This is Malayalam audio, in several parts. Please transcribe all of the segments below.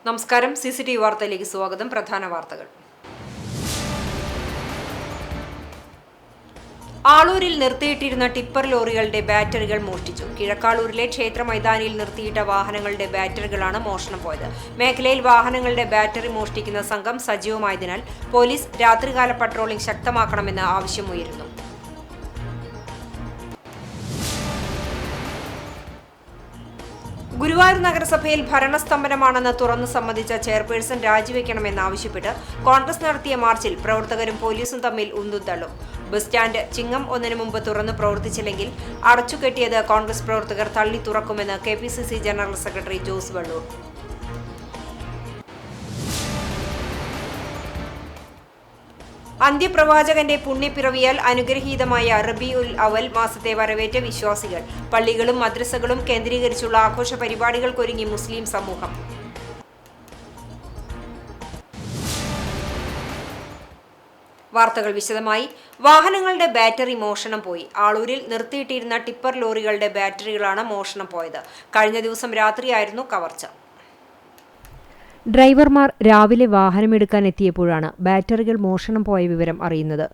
നമസ്കാരം. CCTV വാർത്തയിലേക്ക് സ്വാഗതം. പ്രധാന വാർത്തകൾ. ആളൂരിൽ നിർത്തിയിട്ടിരുന്ന ടിപ്പർ ലോറികളുടെ ബാറ്ററികൾ മോഷ്ടിച്ചു. കിഴക്കാളൂരിലെ ക്ഷേത്ര മൈതാനിയിൽ നിർത്തിയിട്ട വാഹനങ്ങളുടെ ബാറ്ററികളാണ് മോഷണം പോയത്. മേഖലയിൽ വാഹനങ്ങളുടെ ബാറ്ററി മോഷ്ടിക്കുന്ന സംഘം സജീവമായതിനാൽ പോലീസ് രാത്രികാല പട്രോളിംഗ് ശക്തമാക്കണമെന്ന് ആവശ്യമുയരുന്നു. ഗുരുവായൂർ നഗരസഭയിൽ ഭരണസ്തംഭനമാണെന്ന് തുറന്നു സമ്മതിച്ച ചെയർപേഴ്സൺ രാജിവെക്കണമെന്നാവശ്യപ്പെട്ട് കോൺഗ്രസ് നടത്തിയ മാർച്ചിൽ പ്രവർത്തകരും പോലീസും തമ്മിൽ ഉന്തും. ബസ് സ്റ്റാൻഡ് ചിങ്ങം 1 മുമ്പ് തുറന്നു പ്രവർത്തിച്ചില്ലെങ്കിൽ അടച്ചുകെട്ടിയത് കോൺഗ്രസ് പ്രവർത്തകർ തള്ളി തുറക്കുമെന്ന് KPCC general secretary Jose Vallur. അന്ത്യപ്രവാചകന്റെ പുണ്യപ്പിറവിയാൽ അനുഗ്രഹീതമായ റബീഉൽ അവൽ മാസത്തെ വരവേറ്റ വിശ്വാസികൾ. പള്ളികളും മദ്രസകളും കേന്ദ്രീകരിച്ചുള്ള ആഘോഷ പരിപാടികൾക്കൊരുങ്ങി മുസ്ലിം സമൂഹം. വാർത്തകൾ വിശദമായി. വാഹനങ്ങളുടെ ബാറ്ററി മോഷണം പോയി. ആളൂരിൽ നിർത്തിയിട്ടിരുന്ന ടിപ്പർ ലോറികളുടെ ബാറ്ററികളാണ് മോഷണം പോയത്. കഴിഞ്ഞ ദിവസം രാത്രിയായിരുന്നു കവർച്ച. ഡ്രൈവർമാർ രാവിലെ വാഹനമെടുക്കാൻ എത്തിയപ്പോഴാണ് ബാറ്ററികൾ മോഷണം പോയ വിവരം അറിയുന്നത്.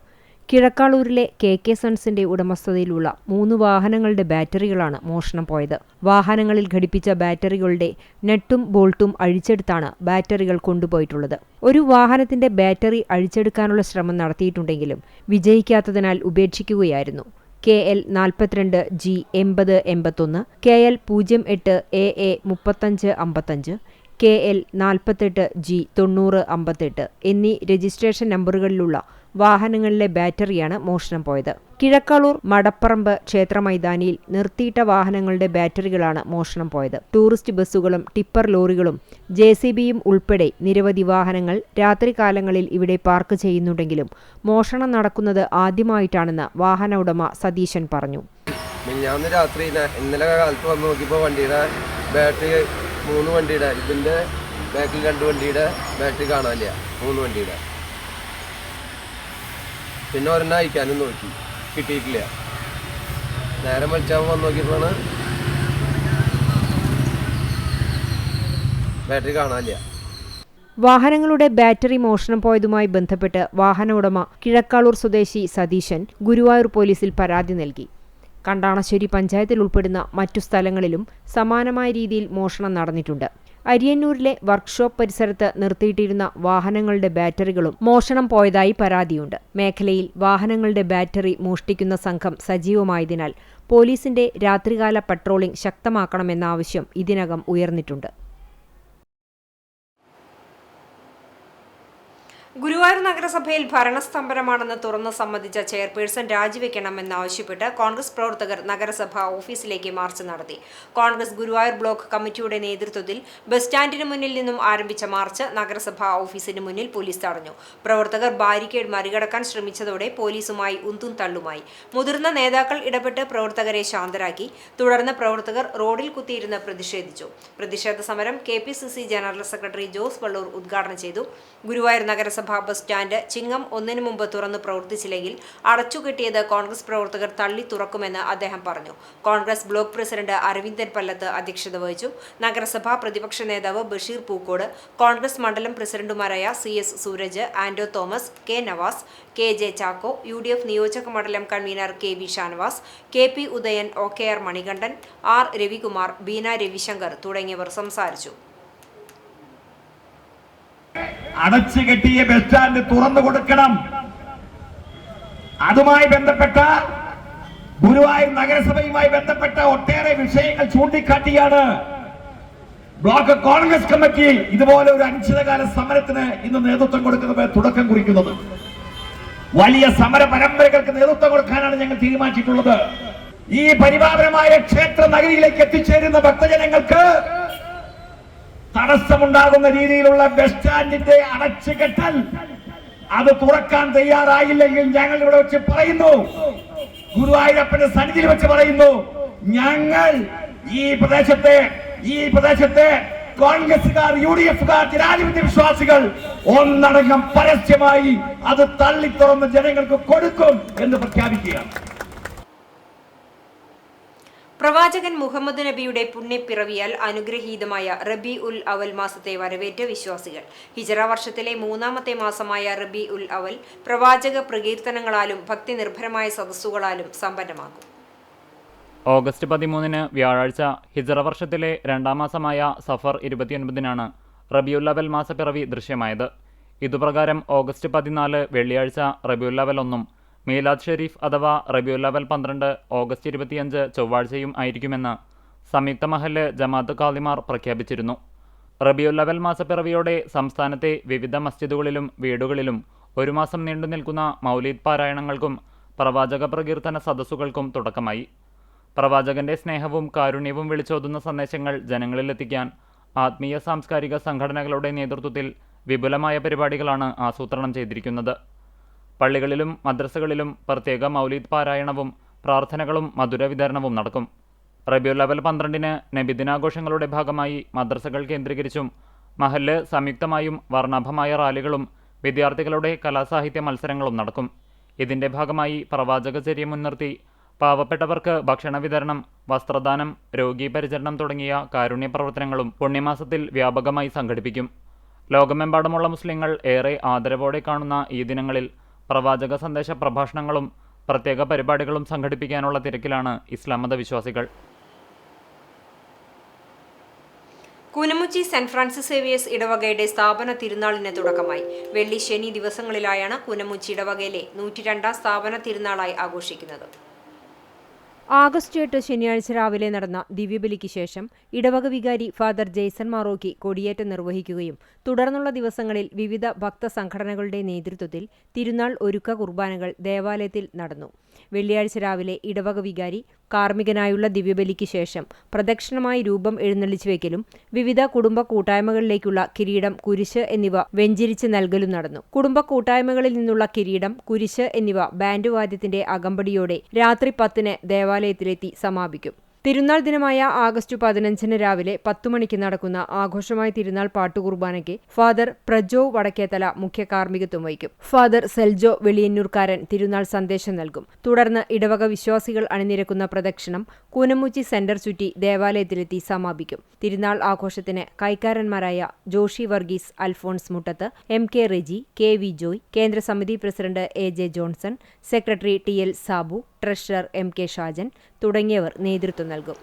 കിഴക്കാളൂരിലെ KK സൺസിന്റെ ഉടമസ്ഥതയിലുള്ള 3 വാഹനങ്ങളുടെ ബാറ്ററികളാണ് മോഷണം പോയത്. വാഹനങ്ങളിൽ ഘടിപ്പിച്ച ബാറ്ററികളുടെ നട്ടും ബോൾട്ടും അഴിച്ചെടുത്താണ് ബാറ്ററികൾ കൊണ്ടുപോയിട്ടുള്ളത്. ഒരു വാഹനത്തിന്റെ ബാറ്ററി അഴിച്ചെടുക്കാനുള്ള ശ്രമം നടത്തിയിട്ടുണ്ടെങ്കിലും വിജയിക്കാത്തതിനാൽ ഉപേക്ഷിക്കുകയായിരുന്നു. KL 42G 8081, KL 08 AA 3555, KL 48G 9058 എന്നീ രജിസ്ട്രേഷൻ നമ്പറുകളിലുള്ള വാഹനങ്ങളിലെ ബാറ്ററിയാണ് മോഷണം പോയത്. കിഴക്കാളൂർ മടപ്പറമ്പ് ക്ഷേത്ര മൈതാനിയിൽ നിർത്തിയിട്ട വാഹനങ്ങളുടെ ബാറ്ററികളാണ് മോഷണം പോയത്. ടൂറിസ്റ്റ് ബസ്സുകളും ടിപ്പർ ലോറികളും JCBയും ഉൾപ്പെടെ നിരവധി വാഹനങ്ങൾ രാത്രികാലങ്ങളിൽ ഇവിടെ പാർക്ക് ചെയ്യുന്നുണ്ടെങ്കിലും മോഷണം നടക്കുന്നത് ആദ്യമായിട്ടാണെന്ന് വാഹന ഉടമ സതീശൻ പറഞ്ഞു. ഇന്നലെ കാലത്ത് വന്ന് നോക്കിയപ്പോൾ വണ്ടിയുടെ ബാറ്ററി 3 വണ്ടിയുടെ ഇതിൻ്റെ ബാക്കിൽ 2 വണ്ടിയുടെ ബാറ്ററി കാണാനില്ല. 3 വണ്ടിയുടെ പിന്നെ ഒരെണ്ണം അയക്കാനും നോക്കി, കിട്ടിയിട്ടില്ല. നേരം വലിച്ചാൽ വന്ന് നോക്കിയപ്പോഴാണ് ബാറ്ററി കാണാനില്ല. വാഹനങ്ങളുടെ ബാറ്ററി മോഷണം പോയതുമായി ബന്ധപ്പെട്ട് വാഹന ഉടമ കിഴക്കാളൂർ സ്വദേശി സതീശൻ ഗുരുവായൂർ പോലീസിൽ പരാതി നൽകി. കണ്ടാണശ്ശേരി പഞ്ചായത്തിൽ ഉൾപ്പെടുന്ന മറ്റു സ്ഥലങ്ങളിലും സമാനമായ രീതിയിൽ മോഷണം നടന്നിട്ടുണ്ട്. അരിയന്നൂരിലെ വർക്ക്ഷോപ്പ് പരിസരത്ത് നിർത്തിയിട്ടിരുന്ന വാഹനങ്ങളുടെ ബാറ്ററികളും മോഷണം പോയതായി പരാതിയുണ്ട്. മേഖലയിൽ വാഹനങ്ങളുടെ ബാറ്ററി മോഷ്ടിക്കുന്ന സംഘം സജീവമായതിനാൽ പോലീസിന്റെ രാത്രികാല പട്രോളിംഗ് ശക്തമാക്കണമെന്ന ആവശ്യം ഇതിനകം ഉയർന്നിട്ടുണ്ട്. ഗുരുവായൂർ നഗരസഭയിൽ ഭരണസ്തംഭനമാണെന്ന് തുറന്നു സമ്മതിച്ച ചെയർപേഴ്സൺ രാജിവെക്കണമെന്നാവശ്യപ്പെട്ട് കോൺഗ്രസ് പ്രവർത്തകർ നഗരസഭ ഓഫീസിലേക്ക് മാർച്ച് നടത്തി. കോൺഗ്രസ് ഗുരുവായൂർ ബ്ലോക്ക് കമ്മിറ്റിയുടെ നേതൃത്വത്തിൽ ബസ് സ്റ്റാൻഡിന് മുന്നിൽ നിന്നും ആരംഭിച്ച മാർച്ച് നഗരസഭ ഓഫീസിന് മുന്നിൽ പോലീസ് തടഞ്ഞു. പ്രവർത്തകർ ബാരിക്കേഡ് മറികടക്കാൻ ശ്രമിച്ചതോടെ പോലീസുമായി ഉന്തും തള്ളുമായി. മുതിർന്ന നേതാക്കൾ ഇടപെട്ട് പ്രവർത്തകരെ ശാന്തരാക്കി. തുടർന്ന് പ്രവർത്തകർ റോഡിൽ കുത്തിയിരുന്ന് പ്രതിഷേധിച്ചു. പ്രതിഷേധ സമരം KPCC general secretary Jose Vallur ഉദ്ഘാടനം ചെയ്തു. ഗുരുവായൂർ നഗരസഭ ബസ് സ്റ്റാൻഡ് ചിങ്ങം 1 മുമ്പ് തുറന്നു പ്രവർത്തിച്ചില്ലെങ്കിൽ അടച്ചുകെട്ടിയത് കോൺഗ്രസ് പ്രവർത്തകർ തള്ളി തുറക്കുമെന്ന് അദ്ദേഹം പറഞ്ഞു. കോൺഗ്രസ് ബ്ലോക്ക് പ്രസിഡന്റ് അരവിന്ദൻ പല്ലത്ത് അധ്യക്ഷത വഹിച്ചു. നഗരസഭാ പ്രതിപക്ഷ നേതാവ് ബഷീർ പൂക്കോട്, കോൺഗ്രസ് മണ്ഡലം പ്രസിഡന്റുമാരായ CS Sooraj, Anto Thomas, K Navas, KJ Chacko, UDF നിയോജക മണ്ഡലം convener KV Shanavas, KP Udayan, OKR Manikandan, R Ravikumar, Beena Ravishankar തുടങ്ങിയവർ സംസാരിച്ചു. അടച്ചുകെട്ടിയ ബസ് സ്റ്റാൻഡ് തുറന്നു കൊടുക്കണം. അതുമായി ബന്ധപ്പെട്ട ഗുരുവായൂർ നഗരസഭയുമായി ബന്ധപ്പെട്ട ഒട്ടേറെ വിഷയങ്ങൾ ചൂണ്ടിക്കാട്ടിയാണ് ബ്ലോക്ക് കോൺഗ്രസ് കമ്മിറ്റി ഇതുപോലെ ഒരു അനിശ്ചിതകാല സമരത്തിന് ഇന്ന് നേതൃത്വം കൊടുക്കുന്നത്, തുടക്കം കുറിക്കുന്നത്. വലിയ സമര പരമ്പരകൾക്ക് നേതൃത്വം കൊടുക്കാനാണ് ഞങ്ങൾ തീരുമാനിച്ചിട്ടുള്ളത്. ഈ പരിപാവനമായ ക്ഷേത്ര നഗരിയിലേക്ക് എത്തിച്ചേരുന്ന ഭക്തജനങ്ങൾക്ക് തടസ്സമുണ്ടാകുന്ന രീതിയിലുള്ള ബസ് സ്റ്റാൻഡിന്റെ അടച്ചുകെട്ടൽ അത് തുറക്കാൻ തയ്യാറായില്ലെങ്കിൽ ഞങ്ങൾ ഇവിടെ വെച്ച് പറയുന്നു, ഗുരുവായൂരപ്പന്റെ സന്നിധിയിൽ വെച്ച് പറയുന്നു, ഞങ്ങൾ ഈ പ്രദേശത്തെ കോൺഗ്രസുകാർ, UDFകാർ, ജനാധിപത്യ വിശ്വാസികൾ ഒന്നടങ്കം പരസ്യമായി അത് തള്ളി തുറന്ന് ജനങ്ങൾക്ക് കൊടുക്കും എന്ന് പ്രഖ്യാപിക്കുകയാണ്. പ്രവാചകൻ മുഹമ്മദ് നബിയുടെ പുണ്യപ്പിറവിയാൽ അനുഗ്രഹീതമായ റബി ഉൽ അവൽ മാസത്തെ വരവേറ്റ വിശ്വാസികൾ. ഹിജറ വർഷത്തിലെ 3-ാമത്തെ മാസമായ റബി ഉൽ അവൽ പ്രവാചക പ്രകീർത്തനങ്ങളാലും ഭക്തിനിർഭരമായ സദസ്സുകളാലും സമ്പന്നമാകും. ഓഗസ്റ്റ് 13 വ്യാഴാഴ്ച ഹിജറ വർഷത്തിലെ 2-ാം മാസമായ സഫർ 29-നാണ് റബിയുൽ അവൽ മാസപ്പിറവി ദൃശ്യമായത്. ഇതുപ്രകാരം ഓഗസ്റ്റ് 14 വെള്ളിയാഴ്ച റബിയുൽ അവൽ 1-ഉം മീലാദ് ഷെരീഫ് അഥവാ റബിയുൽ അവൽ 12 ഓഗസ്റ്റ് 25 ചൊവ്വാഴ്ചയും ആയിരിക്കുമെന്ന് സംയുക്ത മഹല്ല് ജമാഅത്ത് ഖാദിമാർ പ്രഖ്യാപിച്ചിരുന്നു. റബിയുൽ അവൽ മാസപ്പിറവിയോടെ സംസ്ഥാനത്തെ വിവിധ മസ്ജിദുകളിലും വീടുകളിലും 1 മാസം നീണ്ടു നിൽക്കുന്ന മൗലീദ് പാരായണങ്ങൾക്കും പ്രവാചക പ്രകീർത്തന സദസ്സുകൾക്കും തുടക്കമായി. പ്രവാചകന്റെ സ്നേഹവും കാരുണ്യവും വിളിച്ചോതുന്ന സന്ദേശങ്ങൾ ജനങ്ങളിലെത്തിക്കാൻ ആത്മീയ സാംസ്കാരിക സംഘടനകളുടെ നേതൃത്വത്തിൽ വിപുലമായ പരിപാടികളാണ് ആസൂത്രണം ചെയ്തിരിക്കുന്നത്. പള്ളികളിലും മദ്രസകളിലും പ്രത്യേക മൗലീദ് പാരായണവും പ്രാർത്ഥനകളും മധുര വിതരണവും നടക്കും. റബിയുൽ അവൽ 12-ന് നബിദിനാഘോഷങ്ങളുടെ ഭാഗമായി മദ്രസകൾ കേന്ദ്രീകരിച്ചും മഹല്ല് സംയുക്തമായും വർണ്ണാഭമായ റാലികളും വിദ്യാർത്ഥികളുടെ കലാസാഹിത്യ മത്സരങ്ങളും നടക്കും. ഇതിന്റെ ഭാഗമായി പ്രവാചകചര്യ മുൻനിർത്തി പാവപ്പെട്ടവർക്ക് ഭക്ഷണ വിതരണം, വസ്ത്രദാനം, രോഗീ പരിചരണം തുടങ്ങിയ കാരുണ്യ പ്രവർത്തനങ്ങളും പുണ്യമാസത്തിൽ വ്യാപകമായി സംഘടിപ്പിക്കും. ലോകമെമ്പാടുമുള്ള മുസ്ലിങ്ങൾ ഏറെ ആദരവോടെ കാണുന്ന ഈ ദിനങ്ങളിൽ പ്രവാചക സന്ദേശ പ്രഭാഷണങ്ങളും പ്രത്യേക പരിപാടികളും സംഘടിപ്പിക്കാനുള്ള തിരക്കിലാണ് ഇസ്ലാം മത വിശ്വാസികൾ. കൂനമുച്ചി സെന്റ് ഫ്രാൻസിസ് സേവിയേഴ്സ് ഇടവകയുടെ സ്ഥാപന തിരുനാളിന് തുടക്കമായി. വെള്ളി, ശനി ദിവസങ്ങളിലായാണ് കൂനമുച്ചി ഇടവകയിലെ 102-ാം സ്ഥാപന തിരുനാളായി ആഘോഷിക്കുന്നത്. ആഗസ്റ്റ് 8 ശനിയാഴ്ച രാവിലെ നടന്ന ദിവ്യബലിക്ക് ശേഷം ഇടവക വികാരി ഫാദർ ജെയ്സൺ മാറോക്കി കൊടിയേറ്റം നിർവഹിക്കുകയും തുടർന്നുള്ള ദിവസങ്ങളിൽ വിവിധ ഭക്തസംഘടനകളുടെ നേതൃത്വത്തിൽ തിരുനാൾ ഒരുക്ക കുർബാനകൾ ദേവാലയത്തിൽ നടന്നു. വെള്ളിയാഴ്ച രാവിലെ ഇടവക വികാരി കാർമ്മികനായുള്ള ദിവ്യബലിക്ക് ശേഷം പ്രദക്ഷിണമായി രൂപം എഴുന്നള്ളിച്ചു വയ്ക്കലും വിവിധ കുടുംബ കൂട്ടായ്മകളിലേക്കുള്ള കിരീടം, കുരിശ് എന്നിവ വെഞ്ചരിച്ച് നൽകലും നടന്നു. കുടുംബ കൂട്ടായ്മകളിൽ നിന്നുള്ള കിരീടം, കുരിശ് എന്നിവ ബാൻഡ് വാദ്യത്തിന്റെ അകമ്പടിയോടെ രാത്രി 10-ന് ദേവാലയത്തിലെത്തി സമാപിക്കും. തിരുനാൾ ദിനമായ ആഗസ്റ്റ് 15-ന് രാവിലെ 10 മണിക്ക് നടക്കുന്ന ആഘോഷമായ തിരുനാൾ പാട്ടുകുർബാനയ്ക്ക് ഫാദർ പ്രജോ വടക്കേത്തല മുഖ്യ കാർമ്മികത്വം വഹിക്കും. ഫാദർ സെൽജോ വെളിയന്നൂർക്കാരൻ തിരുനാൾ സന്ദേശം നൽകും. തുടർന്ന് ഇടവക വിശ്വാസികൾ അണിനിരക്കുന്ന പ്രദക്ഷിണം കൂനമുച്ചി സെന്റർ ചുറ്റി ദേവാലയത്തിലെത്തി സമാപിക്കും. തിരുനാൾ ആഘോഷത്തിന് കൈക്കാരന്മാരായ ജോഷി വർഗീസ്, അൽഫോൺസ് മുട്ടത്ത്, MK റെജി, KV ജോയ്, കേന്ദ്ര സമിതി president AJ Johnson, secretary TL Sabu, treasurer MK Shajan തുടങ്ങിയവർ നേതൃത്വം നൽകും.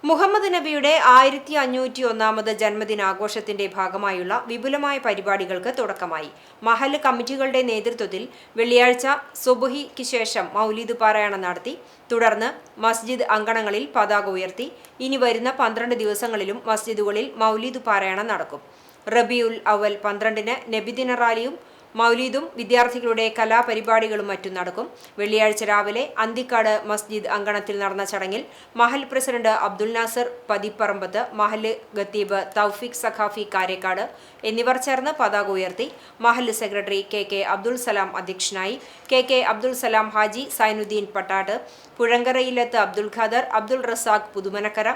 മുഹമ്മദ് നബിയുടെ 1501-ാമത് ജന്മദിനാഘോഷത്തിന്റെ ഭാഗമായുള്ള വിപുലമായ പരിപാടികൾക്ക് തുടക്കമായി. മഹല്ല് കമ്മിറ്റികളുടെ നേതൃത്വത്തിൽ വെള്ളിയാഴ്ച സുബ്ഹിക്ക് ശേഷം മൗലീദ് പാരായണം നടത്തി. തുടർന്ന് മസ്ജിദ് അങ്കണങ്ങളിൽ പതാക ഉയർത്തി. ഇനി വരുന്ന 12 ദിവസങ്ങളിലും മസ്ജിദുകളിൽ മൗലീദ് പാരായണം നടക്കും. റബിയുൽ അവൽ 12-ന് നബിദിന റാലിയും മൗലീദും വിദ്യാർത്ഥികളുടെ കലാപരിപാടികളും മറ്റും നടക്കും. വെള്ളിയാഴ്ച രാവിലെ അന്തിക്കാട് മസ്ജിദ് അങ്കണത്തിൽ നടന്ന ചടങ്ങിൽ മഹൽ പ്രസിഡന്റ് അബ്ദുൽ നാസർ പതിപ്പറമ്പത്ത്, മഹല്ല് ഖത്തീബ് തൗഫീഖ് സഖാഫി കാരേക്കാട് എന്നിവർ ചേർന്ന് പതാക ഉയർത്തി. മഹല്ല് സെക്രട്ടറി KK അബ്ദുൽ സലാം അധ്യക്ഷനായി. KK Abdul Salam Haji, Zainuddin Pattat, Puzhankarayilath Abdul Khader, Abdul Razak Puthumanakkara,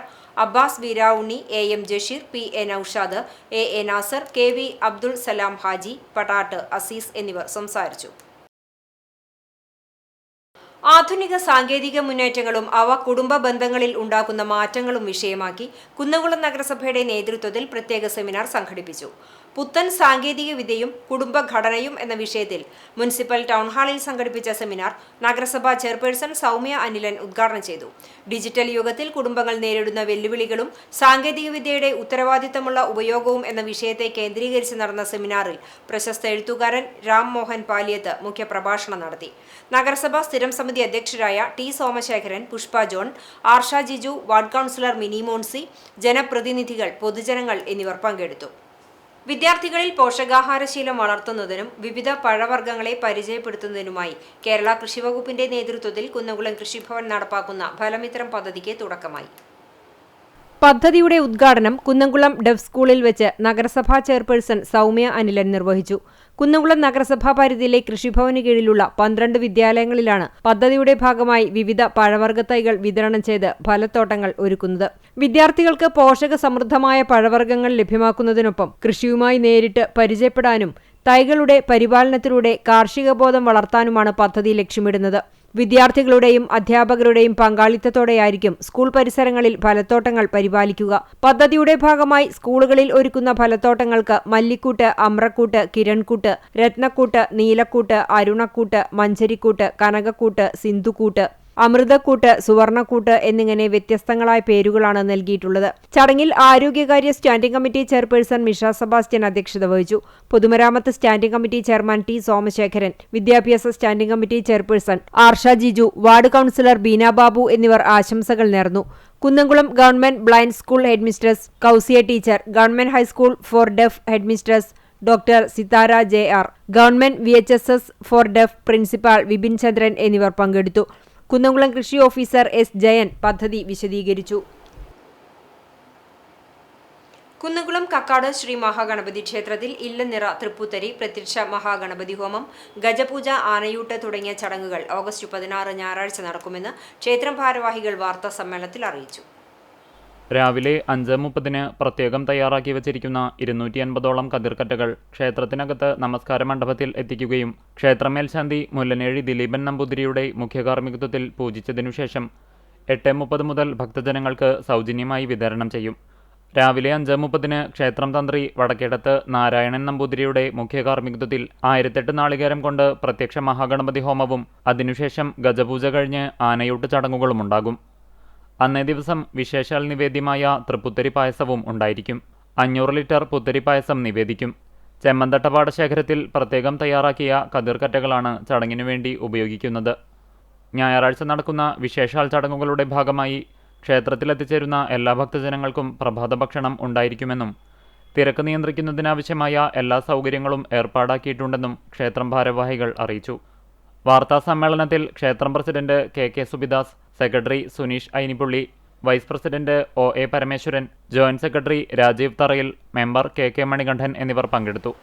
Abbas Veeravunni, AM Jasheer, PA Naushad, AA Nasar, KV Abdul Salam Haji, Pattat Aziz എന്നിവർ സംസാരിച്ചു. ആധുനിക സാങ്കേതിക മുന്നേറ്റങ്ങളും അവ കുടുംബ ബന്ധങ്ങളിൽ ഉണ്ടാക്കുന്ന മാറ്റങ്ങളും വിഷയമാക്കി കുന്നംകുളം നഗരസഭയുടെ നേതൃത്വത്തിൽ പ്രത്യേക സെമിനാർ സംഘടിപ്പിച്ചു. പുത്തൻ സാങ്കേതിക വിദ്യയും കുടുംബഘടനയും എന്ന വിഷയത്തിൽ മുനിസിപ്പൽ ടൗൺഹാളിൽ സംഘടിപ്പിച്ച സെമിനാർ നഗരസഭാ ചെയർപേഴ്സൺ സൗമ്യ അനിലൻ ഉദ്ഘാടനം ചെയ്തു. ഡിജിറ്റൽ യുഗത്തിൽ കുടുംബങ്ങൾ നേരിടുന്ന വെല്ലുവിളികളും സാങ്കേതികവിദ്യയുടെ ഉത്തരവാദിത്തമുള്ള ഉപയോഗവും എന്ന വിഷയത്തെ കേന്ദ്രീകരിച്ച് നടന്ന സെമിനാറിൽ പ്രശസ്ത എഴുത്തുകാരൻ രാം മോഹൻ പാലിയത്ത് മുഖ്യപ്രഭാഷണം നടത്തി. നഗരസഭാ സ്ഥിരം സമിതി അധ്യക്ഷരായ T Somasekharan, Pushpa John, Arsha Jiju, ward councillor Mini Monsy, ജനപ്രതിനിധികൾ, പൊതുജനങ്ങൾ എന്നിവർ പങ്കെടുത്തു. വിദ്യാർത്ഥികളിൽ പോഷകാഹാരശീലം വളർത്തുന്നതിനും വിവിധ പഴവർഗ്ഗങ്ങളെ പരിചയപ്പെടുത്തുന്നതിനുമായി കേരള കൃഷിവകുപ്പിന്റെ നേതൃത്വത്തിൽ കുന്നംകുളം കൃഷിഭവൻ നടപ്പാക്കുന്ന ഫലമിത്രം പദ്ധതിക്ക് തുടക്കമായി. പദ്ധതിയുടെ ഉദ്ഘാടനം കുന്നംകുളം ഡെഫ് സ്കൂളിൽ വെച്ച് നഗരസഭാ ചെയർപേഴ്സൺ സൗമ്യ അനിലൻ നിർവഹിച്ചു. കുന്നംകുളം നഗരസഭാ പരിധിയിലെ കൃഷിഭവന് കീഴിലുള്ള 12 വിദ്യാലയങ്ങളിലാണ് പദ്ധതിയുടെ ഭാഗമായി വിവിധ പഴവർഗ്ഗ തൈകൾ വിതരണം ചെയ്ത് ഫലത്തോട്ടങ്ങൾ ഒരുക്കുന്നത്. വിദ്യാർത്ഥികൾക്ക് പോഷക സമൃദ്ധമായ പഴവർഗ്ഗങ്ങൾ ലഭ്യമാക്കുന്നതിനൊപ്പം കൃഷിയുമായി നേരിട്ട് പരിചയപ്പെടാനും തൈകളുടെ പരിപാലനത്തിലൂടെ കാർഷിക ബോധം വളർത്താനുമാണ് പദ്ധതി ലക്ഷ്യമിടുന്നത്. വിദ്യാർത്ഥികളുടെയും അധ്യാപകരുടെയും പങ്കാളിത്തത്തോടെയായിരിക്കും സ്കൂൾ പരിസരങ്ങളിൽ ഫലത്തോട്ടങ്ങൾ പരിപാലിക്കുക. പദ്ധതിയുടെ ഭാഗമായി സ്കൂളുകളിൽ ഒരുക്കുന്ന ഫലത്തോട്ടങ്ങൾക്ക് മല്ലിക്കൂട്ട്, അമ്രക്കൂട്ട്, കിരൺകൂട്ട്, രത്നക്കൂട്ട്, നീലക്കൂട്ട്, അരുണക്കൂട്ട്, മഞ്ചരിക്കൂട്ട്, കനകക്കൂട്ട്, സിന്ധുക്കൂട്ട്, അമൃതക്കൂട്ട്, സുവർണക്കൂട്ട് എന്നിങ്ങനെ വ്യത്യസ്തങ്ങളായ പേരുകളാണ് നൽകിയിട്ടുള്ളത്. ചടങ്ങിൽ ആരോഗ്യകാര്യ standing committee chairperson Misha Sebastian അധ്യക്ഷത വഹിച്ചു. പൊതുമരാമത്ത് standing committee chairman T Somasekharan, വിദ്യാഭ്യാസ standing committee chairperson Arsha Jiju, ward councillor Beena Babu എന്നിവർ ആശംസകൾ നേർന്നു. Kunnamkulam government blind school headmistress Kousiya teacher, government high school for deaf headmistress doctor Sithara JR, government VHSS for deaf principal Vipin Chandran എന്നിവർ പങ്കെടുത്തു. കുന്നംകുളം കൃഷി ഓഫീസർ S. ജയൻ പദ്ധതി വിശദീകരിച്ചു. കുന്നംകുളം കക്കാട് ശ്രീ മഹാഗണപതി ക്ഷേത്രത്തിൽ ഇല്ലനിറ, തൃപ്പൂത്തരി, പ്രത്യക്ഷ മഹാഗണപതി ഹോമം, ഗജപൂജ, ആനയൂട്ട് തുടങ്ങിയ ചടങ്ങുകൾ ഓഗസ്റ്റ് 16 ഞായറാഴ്ച നടക്കുമെന്ന് ക്ഷേത്രം ഭാരവാഹികൾ വാർത്താ സമ്മേളനത്തിൽ അറിയിച്ചു. രാവിലെ 5:30 പ്രത്യേകം തയ്യാറാക്കി വച്ചിരിക്കുന്ന 250ഓളം കതിർക്കറ്റകൾ ക്ഷേത്രത്തിനകത്ത് നമസ്കാര മണ്ഡപത്തിൽ എത്തിക്കുകയും ക്ഷേത്രമേൽശാന്തി മുല്ലനേഴി ദിലീപൻ നമ്പൂതിരിയുടെ മുഖ്യകാർമ്മികത്വത്തിൽ പൂജിച്ചതിനുശേഷം 8:30 മുതൽ ഭക്തജനങ്ങൾക്ക് സൗജന്യമായി വിതരണം ചെയ്യും. രാവിലെ 5:30 ക്ഷേത്രം തന്ത്രി വടക്കേടത്ത് നാരായണൻ നമ്പൂതിരിയുടെ മുഖ്യകാർമ്മികത്വത്തിൽ 1008 നാളികേരം കൊണ്ട് പ്രത്യക്ഷ മഹാഗണപതി ഹോമവും അതിനുശേഷം ഗജപൂജ കഴിഞ്ഞ് ആനയൂട്ട് ചടങ്ങുകളുമുണ്ടാകും. അന്നേ ദിവസം വിശേഷാൽ നിവേദ്യമായ തൃപ്പുത്തരി പായസവും ഉണ്ടായിരിക്കും. 500 ലിറ്റർ പുത്തരി പായസം നിവേദിക്കും. ചെമ്മന്തട്ട പാടശേഖരത്തിൽ പ്രത്യേകം തയ്യാറാക്കിയ കതിർക്കറ്റകളാണ് ചടങ്ങിനു വേണ്ടി ഉപയോഗിക്കുന്നത്. ഞായറാഴ്ച നടക്കുന്ന വിശേഷാൽ ചടങ്ങുകളുടെ ഭാഗമായി ക്ഷേത്രത്തിലെത്തിച്ചേരുന്ന എല്ലാ ഭക്തജനങ്ങൾക്കും പ്രഭാത ഭക്ഷണം ഉണ്ടായിരിക്കുമെന്നും തിരക്ക് നിയന്ത്രിക്കുന്നതിനാവശ്യമായ എല്ലാ സൗകര്യങ്ങളും ഏർപ്പാടാക്കിയിട്ടുണ്ടെന്നും ക്ഷേത്രം ഭാരവാഹികൾ അറിയിച്ചു. വാർത്താ സമ്മേളനത്തിൽ ക്ഷേത്രം president KK Subidas, secretary Suneesh Ainippully, vice president OA Parameswaran, joint secretary Rajeev Tharayil, member KK Manikandan എന്നിവർ പങ്കെടുത്തു.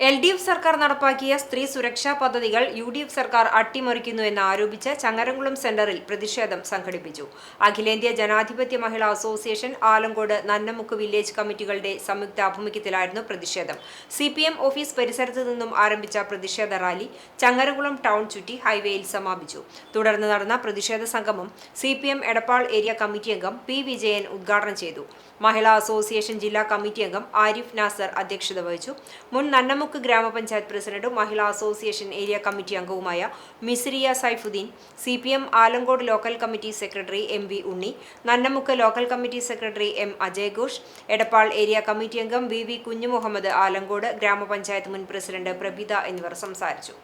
LDF സർക്കാർ നടപ്പാക്കിയ സ്ത്രീ സുരക്ഷാ പദ്ധതികൾ UDF സർക്കാർ അട്ടിമറിക്കുന്നുവെന്ന് ആരോപിച്ച് ചങ്ങരംകുളം സെന്ററിൽ പ്രതിഷേധം സംഘടിപ്പിച്ചു. അഖിലേന്ത്യാ ജനാധിപത്യ മഹിളാ അസോസിയേഷൻ ആലങ്കോട്, നന്നമുക്ക് വില്ലേജ് കമ്മിറ്റികളുടെ സംയുക്ത ആഭിമുഖ്യത്തിലായിരുന്നു പ്രതിഷേധം. CPM ഓഫീസ് പരിസരത്ത് നിന്നും ആരംഭിച്ച പ്രതിഷേധ റാലി ചങ്ങരംകുളം ടൗൺ ചുറ്റി ഹൈവേയിൽ സമാപിച്ചു. തുടർന്ന് നടന്ന പ്രതിഷേധ സംഗമം CPM എടപ്പാൾ ഏരിയ കമ്മിറ്റി അംഗം P. വിജയൻ ഉദ്ഘാടനം ചെയ്തു. മഹിളാ അസോസിയേഷൻ ജില്ലാ കമ്മിറ്റി അംഗം ആരിഫ് നാസർ അധ്യക്ഷത വഹിച്ചു. മുൻ നന്നമുക്ക് ഗ്രാമപഞ്ചായത്ത് പ്രസിഡന്റും മഹിളാ അസോസിയേഷൻ ഏരിയ കമ്മിറ്റി അംഗവുമായ Misriya Saifuddin, CPM Alangode local committee secretary MV Unni, Nannamukku local committee secretary M. Ajay Ghosh, Edappal area committee അംഗം VV കുഞ്ഞുമുഹമ്മദ്, ആലങ്കോട് ഗ്രാമപഞ്ചായത്ത് മുൻ പ്രസിഡന്റ് പ്രബിത എന്നിവർ സംസാരിച്ചു.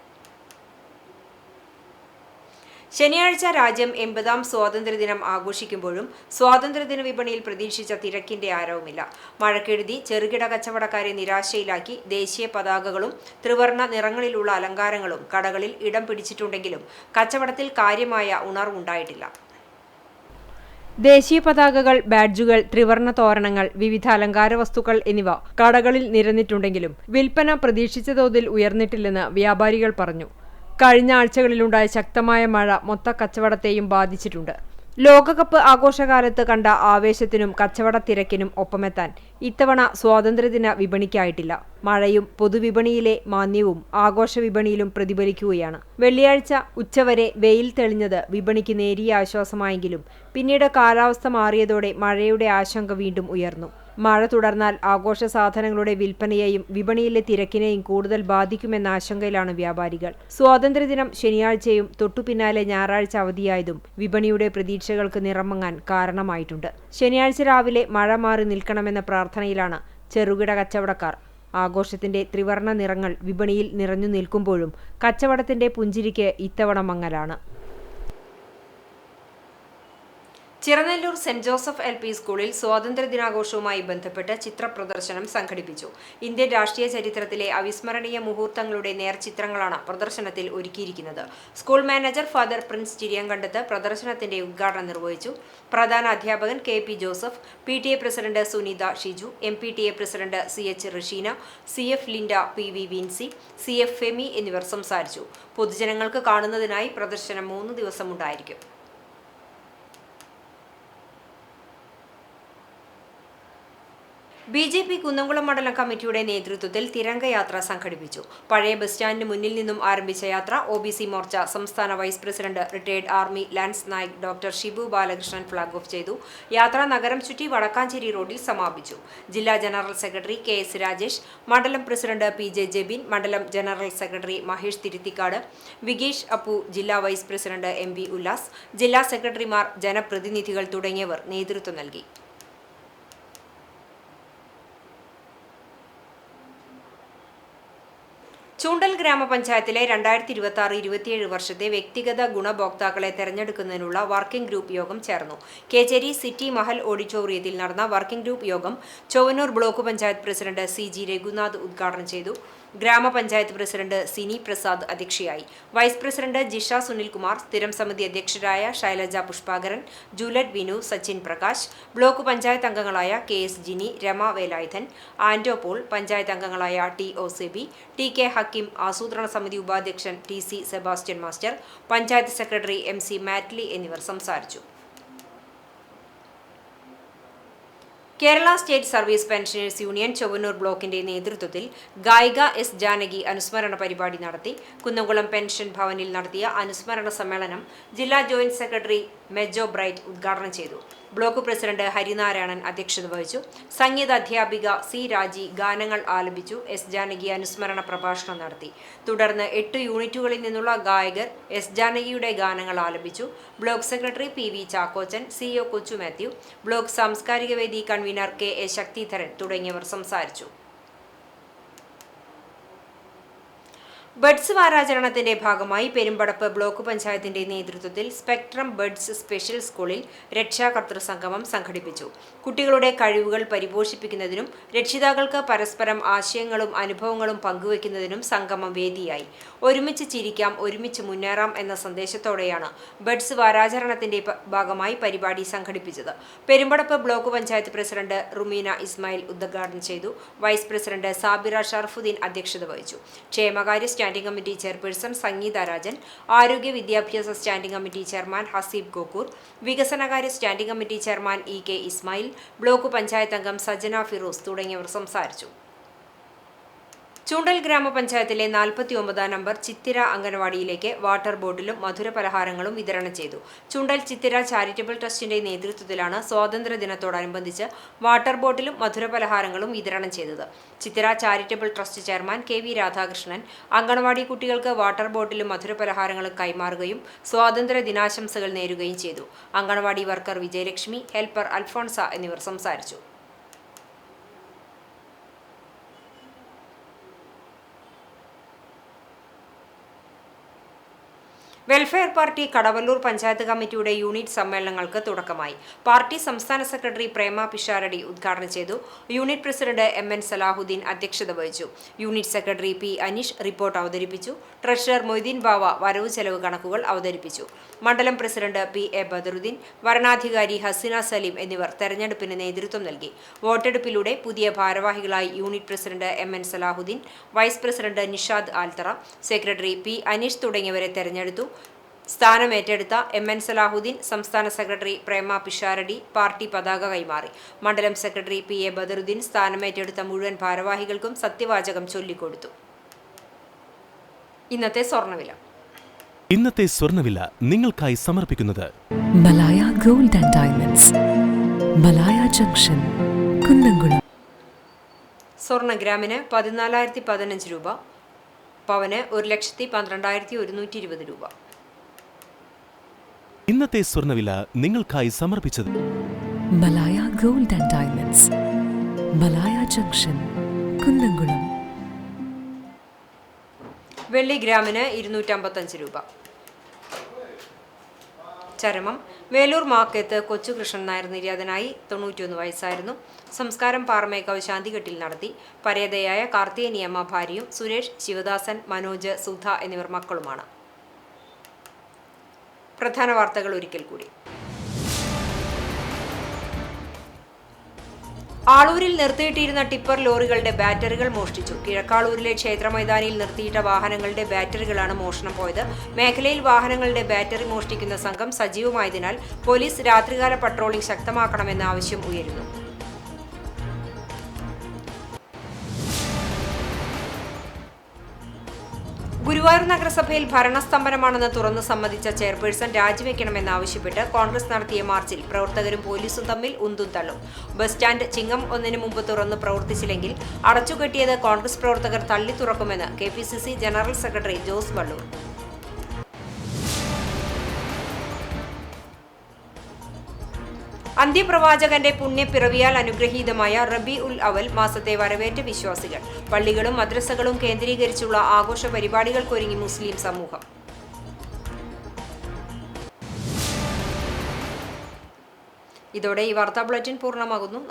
ശനിയാഴ്ച രാജ്യം 80ാം സ്വാതന്ത്ര്യദിനം ആഘോഷിക്കുമ്പോഴും സ്വാതന്ത്ര്യദിന വിപണിയിൽ പ്രതീക്ഷിച്ച തിരക്കിന്റെ ആരവുമില്ല. മഴക്കെടുതി ചെറുകിട കച്ചവടക്കാരെ നിരാശയിലാക്കി. ദേശീയ പതാകകളും ത്രിവർണ്ണ നിറങ്ങളിലുള്ള അലങ്കാരങ്ങളും കടകളിൽ ഇടം പിടിച്ചിട്ടുണ്ടെങ്കിലും കച്ചവടത്തിൽ കാര്യമായ ഉണർവുണ്ടായിട്ടില്ല. ദേശീയ പതാകകൾ, ബാഡ്ജുകൾ, ത്രിവർണ്ണ തോരണങ്ങൾ, വിവിധ അലങ്കാര വസ്തുക്കൾ എന്നിവ കടകളിൽ നിരന്നിട്ടുണ്ടെങ്കിലും വിൽപ്പന പ്രതീക്ഷിച്ച തോതിൽ ഉയർന്നിട്ടില്ലെന്ന് വ്യാപാരികൾ പറഞ്ഞു. കഴിഞ്ഞ ആഴ്ചകളിലുണ്ടായ ശക്തമായ മഴ മൊത്ത കച്ചവടത്തെയും ബാധിച്ചിട്ടുണ്ട്. ലോകകപ്പ് ആഘോഷകാലത്ത് കണ്ട ആവേശത്തിനും കച്ചവട തിരക്കിനും ഒപ്പമെത്താൻ ഇത്തവണ സ്വാതന്ത്ര്യദിന വിപണിക്കായിട്ടില്ല. മഴയും പൊതുവിപണിയിലെ മാന്ദ്യവും ആഘോഷ വിപണിയിലും പ്രതിഫലിക്കുകയാണ്. വെള്ളിയാഴ്ച ഉച്ചവരെ വെയിൽ തെളിഞ്ഞത് വിപണിക്ക് നേരിയ ആശ്വാസമായെങ്കിലും പിന്നീട് കാലാവസ്ഥ മാറിയതോടെ മഴയുടെ ആശങ്ക വീണ്ടും ഉയർന്നു. മഴ തുടർന്നാൽ ആഘോഷ സാധനങ്ങളുടെ വിൽപ്പനയെയും വിപണിയിലെ തിരക്കിനെയും കൂടുതൽ ബാധിക്കുമെന്ന ആശങ്കയിലാണ് വ്യാപാരികൾ. സ്വാതന്ത്ര്യദിനം ശനിയാഴ്ചയും തൊട്ടുപിന്നാലെ ഞായറാഴ്ച അവധിയായതും വിപണിയുടെ പ്രതീക്ഷകൾക്ക് നിറമങ്ങാൻ കാരണമായിട്ടുണ്ട്. ശനിയാഴ്ച രാവിലെ മഴ മാറി നിൽക്കണമെന്ന പ്രാർത്ഥനയിലാണ് ചെറുകിട കച്ചവടക്കാർ. ആഘോഷത്തിന്റെ ത്രിവർണ്ണ നിറങ്ങൾ വിപണിയിൽ നിറഞ്ഞു നിൽക്കുമ്പോഴും കച്ചവടത്തിന്റെ പുഞ്ചിരിക്ക് ഇത്തവണ മങ്ങലാണ്. ചിറനെല്ലൂർ സെന്റ് ജോസഫ് LP സ്കൂളിൽ സ്വാതന്ത്ര്യദിനാഘോഷവുമായി ബന്ധപ്പെട്ട് ചിത്രപ്രദർശനം സംഘടിപ്പിച്ചു. ഇന്ത്യൻ രാഷ്ട്രീയ ചരിത്രത്തിലെ അവിസ്മരണീയ മുഹൂർത്തങ്ങളുടെ നേർചിത്രങ്ങളാണ് പ്രദർശനത്തിൽ ഒരുക്കിയിരിക്കുന്നത്. School manager father Prince Chiriyankandath പ്രദർശനത്തിന്റെ ഉദ്ഘാടനം നിർവഹിച്ചു. പ്രധാന അധ്യാപകൻ KP Joseph, PTA president Sunitha Shiju, MPTA president CH Rasheena, CF Linda, PV Vincy, CF Femi എന്നിവർ സംസാരിച്ചു. പൊതുജനങ്ങൾക്ക് കാണുന്നതിനായി പ്രദർശനം 3 ദിവസം ഉണ്ടായിരിക്കും. BJP കുന്നംകുളം മണ്ഡലം കമ്മിറ്റിയുടെ നേതൃത്വത്തിൽ തിരംഗയാത്ര സംഘടിപ്പിച്ചു. പഴയ ബസ് സ്റ്റാൻഡിന് മുന്നിൽ നിന്നും ആരംഭിച്ച യാത്ര OBC മോർച്ച സംസ്ഥാന vice president retired army lance Naik doctor Shibu Balakrishnan flag off ചെയ്തു. യാത്ര നഗരം ചുറ്റി വടക്കാഞ്ചേരി റോഡിൽ സമാപിച്ചു. ജില്ലാ ജനറൽ സെക്രട്ടറി KS രാജേഷ്, മണ്ഡലം പ്രസിഡന്റ് PJ ജെബിൻ, മണ്ഡലം ജനറൽ സെക്രട്ടറി മഹേഷ് തിരുത്തിക്കാട്, വിഗേഷ് അപ്പു, ജില്ലാ വൈസ് പ്രസിഡന്റ് MV ഉല്ലാസ്, ജില്ലാ സെക്രട്ടറിമാർ, ജനപ്രതിനിധികൾ തുടങ്ങിയവർ നേതൃത്വം നൽകി. ചൂണ്ടൽ ഗ്രാമപഞ്ചായത്തിലെ 2026-27 വർഷത്തെ വ്യക്തിഗത ഗുണഭോക്താക്കളെ തെരഞ്ഞെടുക്കുന്നതിനുള്ള വർക്കിംഗ് ഗ്രൂപ്പ് യോഗം ചേർന്നു. കേച്ചേരി സിറ്റി മഹൽ ഓഡിറ്റോറിയത്തിൽ നടന്ന വർക്കിംഗ് ഗ്രൂപ്പ് യോഗം Chowwannur block panchayat president CG Raghunath ഉദ്ഘാടനം ചെയ്തു. ഗ്രാമപഞ്ചായത്ത് പ്രസിഡന്റ് സിനി പ്രസാദ് അധ്യക്ഷയായി. വൈസ് പ്രസിഡന്റ് ജിഷ സുനിൽകുമാർ, സ്ഥിരം സമിതി അധ്യക്ഷരായ ശൈലജ പുഷ്പാകരൻ, ജൂലറ്റ് വിനു, സച്ചിൻ പ്രകാശ്, ബ്ലോക്ക് പഞ്ചായത്ത് അംഗങ്ങളായ KS ജിനി, രമ വേലായുധൻ, ആന്റോ പോൾ, പഞ്ചായത്ത് അംഗങ്ങളായ TO സെബി, TK ഹക്കിം, ആസൂത്രണ സമിതി ഉപാധ്യക്ഷൻ TC Sebastian master, panchayat secretary MC Mattoli എന്നിവർ സംസാരിച്ചു. Kerala state service pensioners union Chowwannur ബ്ലോക്കിന്റെ നേതൃത്വത്തിൽ ഗായിക S ജാനകി അനുസ്മരണ പരിപാടി നടത്തി. കുന്നംകുളം പെൻഷൻ ഭവനിൽ നടത്തിയ അനുസ്മരണ സമ്മേളനം ജില്ലാ ജോയിന്റ് സെക്രട്ടറി മെജോ ബ്രൈറ്റ് ഉദ്ഘാടനം ചെയ്തു. ബ്ലോക്ക് പ്രസിഡന്റ് ഹരിനാരായണൻ അധ്യക്ഷത വഹിച്ചു. സംഗീത അധ്യാപിക C രാജി ഗാനങ്ങൾ ആലപിച്ചു. S ജാനകി അനുസ്മരണ പ്രഭാഷണം നടത്തി. തുടർന്ന് 8 യൂണിറ്റുകളിൽ നിന്നുള്ള ഗായകർ S ജാനകിയുടെ ഗാനങ്ങൾ ആലപിച്ചു. Block secretary PV Chackochan, CEO Kochu Mathew, block സാംസ്കാരിക വേദി കൺവീനർ KA ശക്തിധരൻ തുടങ്ങിയവർ സംസാരിച്ചു. ബഡ്സ് വാരാചരണത്തിന്റെ ഭാഗമായി പെരുമ്പടപ്പ് ബ്ലോക്ക് പഞ്ചായത്തിന്റെ നേതൃത്വത്തിൽ സ്പെക്ട്രം ബഡ്സ് സ്പെഷ്യൽ സ്കൂളിൽ രക്ഷാകർതൃ സംഗമം സംഘടിപ്പിച്ചു. കുട്ടികളുടെ കഴിവുകൾ പരിപോഷിപ്പിക്കുന്നതിനും രക്ഷിതാക്കൾക്ക് പരസ്പരം ആശയങ്ങളും അനുഭവങ്ങളും പങ്കുവയ്ക്കുന്നതിനും സംഗമം വേദിയായി. ഒരുമിച്ച് ചിരിക്കാം, ഒരുമിച്ച് മുന്നേറാം എന്ന സന്ദേശത്തോടെയാണ് ബഡ്സ് വാരാചരണത്തിന്റെ ഭാഗമായി പരിപാടി സംഘടിപ്പിച്ചത്. പെരുമ്പടപ്പ് ബ്ലോക്ക് പഞ്ചായത്ത് പ്രസിഡന്റ് റുമീന ഇസ്മായിൽ ഉദ്ഘാടനം ചെയ്തു. വൈസ് പ്രസിഡന്റ് സാബിറ ഷർഫുദ്ദീൻ അധ്യക്ഷത വഹിച്ചു. ക്ഷേമകാര്യ standing committee chairperson Sangeetha Rajan, ആരോഗ്യ വിദ്യാഭ്യാസ standing committee chairman Haseeb Gokkur, വികസനകാര്യ standing committee chairman EK Ismail, block panchayat അംഗം സജന ഫിറോസ് തുടങ്ങിയവർ സംസാരിച്ചു. ചൂണ്ടൽ ഗ്രാമപഞ്ചായത്തിലെ 49 നമ്പർ ചിത്തിര അംഗനവാടിയിലേക്ക് വാട്ടർ ബോട്ടിലും മധുരപലഹാരങ്ങളും വിതരണം ചെയ്തു. ചൂണ്ടൽ ചിത്തിര ചാരിറ്റബിൾ ട്രസ്റ്റിന്റെ നേതൃത്വത്തിലാണ് സ്വാതന്ത്ര്യ ദിനത്തോടനുബന്ധിച്ച് വാട്ടർ ബോട്ടിലും മധുരപലഹാരങ്ങളും വിതരണം ചെയ്തത്. Chithira charitable trust chairman KV Radhakrishnan anganwadi കുട്ടികൾക്ക് വാട്ടർ ബോട്ടിലും മധുരപലഹാരങ്ങളും കൈമാറുകയും സ്വാതന്ത്ര്യ ദിനാശംസകൾ നേരുകയും ചെയ്തു. അംഗനവാടി വർക്കർ വിജയലക്ഷ്മി, ഹെൽപ്പർ അൽഫോൺസ എന്നിവർ സംസാരിച്ചു. വെൽഫെയർ പാർട്ടി കടവല്ലൂർ പഞ്ചായത്ത് കമ്മിറ്റിയുടെ യൂണിറ്റ് സമ്മേളനങ്ങൾക്ക് തുടക്കമായി. പാർട്ടി സംസ്ഥാന സെക്രട്ടറി പ്രേമ പിഷാരടി ഉദ്ഘാടനം ചെയ്തു. യൂണിറ്റ് പ്രസിഡന്റ് MN സലാഹുദ്ദീൻ അധ്യക്ഷത വഹിച്ചു. Unit secretary P Aneesh report അവതരിപ്പിച്ചു. ട്രഷറർ മൊയ്തീൻ ബാവ വരവ് ചെലവ് കണക്കുകൾ അവതരിപ്പിച്ചു. മണ്ഡലം പ്രസിഡന്റ് PA ബദറുദ്ദീൻ, വരണാധികാരി ഹസീന സലീം എന്നിവർ തെരഞ്ഞെടുപ്പിന് നേതൃത്വം നൽകി. വോട്ടെടുപ്പിലൂടെ പുതിയ ഭാരവാഹികളായി unit president MN Salahuddin, vice president Nishad Althara, secretary P Aneesh തുടങ്ങിയവരെ തെരഞ്ഞെടുത്തു. സ്ഥാനമേറ്റെടുത്ത MN സലാഹുദ്ദീൻ, സംസ്ഥാന സെക്രട്ടറി പ്രേമ പിഷാരടി പാർട്ടി പതാക കൈമാറി. മണ്ഡലം സെക്രട്ടറി PA ബദറുദ്ദീൻ സ്ഥാനമേറ്റെടുത്ത മുഴുവൻ ഭാരവാഹികൾക്കും സത്യവാചകം ചൊല്ലിക്കൊടുത്തു. ഇന്നത്തെ സ്വർണ്ണവില നിങ്ങൾക്കായി സമർപ്പിക്കുന്നത് Malaya gold and diamonds, Malaya junction, Kunnamkulam. സ്വർണ്ണ ഗ്രാമിന് 14,015 രൂപ, പവന് 1,12,120 രൂപ. ഇന്നത്തെ സ്വർണ്ണവില നിങ്ങൾക്കായി സമർപ്പിച്ചത് Malaya gold and diamonds, Malaya junction, Kunnamkulam. വെള്ളി ഗ്രാമിന് 255 രൂപ. ചരമം വേലൂർ മാക്കത്ത് കൊച്ചുകൃഷ്ണൻ നായർ നിര്യാതനായി. 91 വയസ്സായിരുന്നു. സംസ്കാരം പാറമേക്കാവ് ശാന്തിഘട്ടിൽ നടത്തി. പരേതയായ കാർത്തികേയനിയമ്മ ഭാര്യയും സുരേഷ്, ശിവദാസൻ, മനോജ്, സുധ എന്നിവർ മക്കളുമാണ്. പ്രധാന വാർത്തകൾ ഒരിക്കൽ കൂടി. ആളൂരിൽ നിർത്തിയിട്ടിരുന്ന ടിപ്പർ ലോറികളുടെ ബാറ്ററികൾ മോഷ്ടിച്ചു. കിഴക്കാളൂരിലെ ക്ഷേത്ര മൈതാനിയിൽ നിർത്തിയിട്ട വാഹനങ്ങളുടെ ബാറ്ററികളാണ് മോഷണം പോയത്. മേഖലയിൽ വാഹനങ്ങളുടെ ബാറ്ററി മോഷ്ടിക്കുന്ന സംഘം സജീവമായതിനാൽ പോലീസ് രാത്രികാല പട്രോളിംഗ് ശക്തമാക്കണമെന്ന ആവശ്യം ഉയരുന്നു. ഗുരുവായൂർ നഗരസഭയിൽ ഭരണസ്തംഭനമാണെന്ന് തുറന്നു സമ്മതിച്ച ചെയർപേഴ്സൺ രാജിവെക്കണമെന്നാവശ്യപ്പെട്ട് കോൺഗ്രസ് നടത്തിയ മാർച്ചിൽ പ്രവർത്തകരും പോലീസും തമ്മിൽ ഉന്തും തള്ളും. ബസ് സ്റ്റാൻഡ് ചിങ്ങം 1 മുമ്പ് തുറന്ന് പ്രവർത്തിച്ചില്ലെങ്കിൽ അടച്ചുകെട്ടിയത് കോൺഗ്രസ് പ്രവർത്തകർ തള്ളി തുറക്കുമെന്ന് KPCC general secretary Jose Vallur. അന്ത്യപ്രവാചകന്റെ പുണ്യപ്പിറവിയാൽ അനുഗ്രഹീതമായ റബി ഉൽ അവൽ മാസത്തെ വരവേറ്റ വിശ്വാസികൾ. പള്ളികളും മദ്രസകളും കേന്ദ്രീകരിച്ചുള്ള ആഘോഷ പരിപാടികൾക്കൊരുങ്ങി മുസ്ലിം സമൂഹം. ഇതോടെ ഈ വാർത്താ ബുള്ളറ്റിൻ പൂർണ്ണമാകുന്നു. നമസ്കാരം.